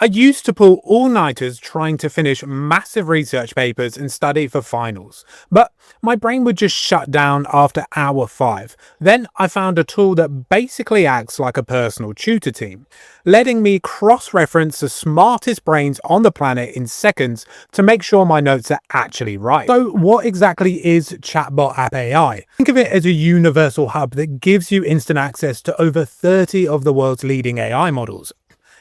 I used to pull all-nighters trying to finish massive research papers and study for finals, but my brain would just shut down after hour 5. Then I found a tool that basically acts like a personal tutor team, letting me cross-reference the smartest brains on the planet in seconds to make sure my notes are actually right. So what exactly is Chatbot App AI? Think of it as a universal hub that gives you instant access to over 30 of the world's leading AI models.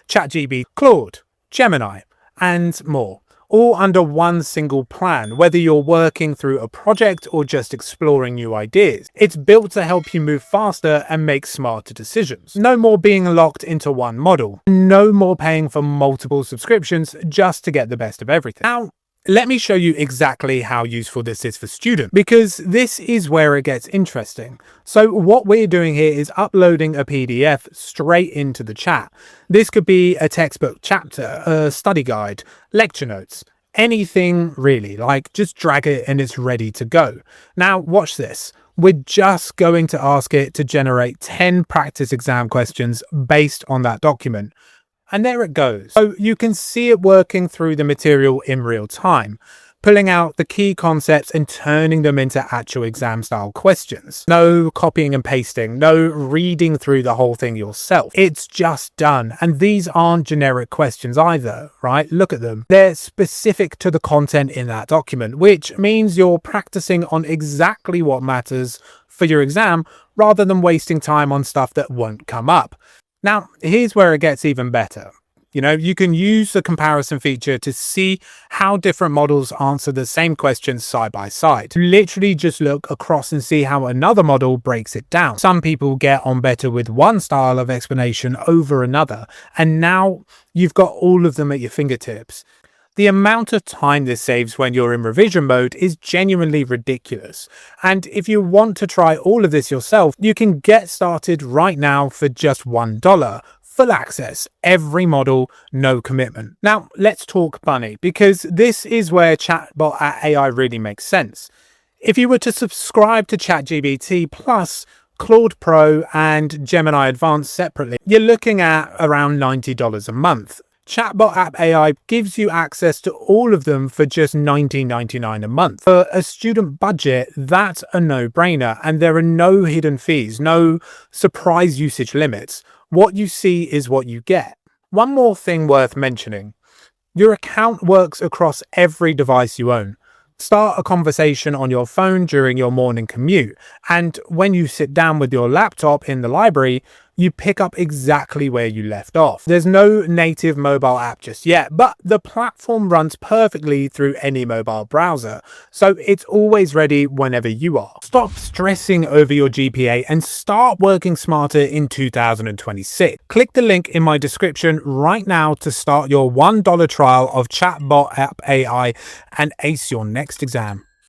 ChatGPT, Claude, Gemini, and more, all under one single plan, whether you're working through a project or just exploring new ideas. It's built to help you move faster and make smarter decisions. No more being locked into one model. No more paying for multiple subscriptions just to get the best of everything. Now, let me show you exactly how useful this is for students, because this is where it gets interesting. So what we're doing here is uploading a PDF straight into the chat. This could be a textbook chapter, a study guide, lecture notes, anything really, like just drag it and it's ready to go. Now watch this. We're just going to ask it to generate 10 practice exam questions based on that document. And there it goes. So you can see it working through the material in real time, pulling out the key concepts and turning them into actual exam style questions. No copying and pasting, no reading through the whole thing yourself. It's just done. And these aren't generic questions either, right? Look at them. They're specific to the content in that document, which means you're practicing on exactly what matters for your exam rather than wasting time on stuff that won't come up. Now, here's where it gets even better. You can use the comparison feature to see how different models answer the same questions side by side. Literally just look across and see how another model breaks it down. Some people get on better with one style of explanation over another, and now you've got all of them at your fingertips. The amount of time this saves when you're in revision mode is genuinely ridiculous. And if you want to try all of this yourself, you can get started right now for just $1. Full access, every model, no commitment. Now let's talk money, because this is where Chatbot AI really makes sense. If you were to subscribe to ChatGPT Plus, Claude Pro and Gemini Advanced separately, you're looking at around $90 a month. Chatbot App AI gives you access to all of them for just $19.99 a month. For a student budget, that's a no-brainer, and there are no hidden fees, no surprise usage limits. What you see is what you get. One more thing worth mentioning. Your account works across every device you own. Start a conversation on your phone during your morning commute, and when you sit down with your laptop in the library, you pick up exactly where you left off. There's no native mobile app just yet, but the platform runs perfectly through any mobile browser, so it's always ready whenever you are. Stop stressing over your GPA and start working smarter in 2026. Click the link in my description right now to start your $1 trial of Chatbot App AI and ace your next exam.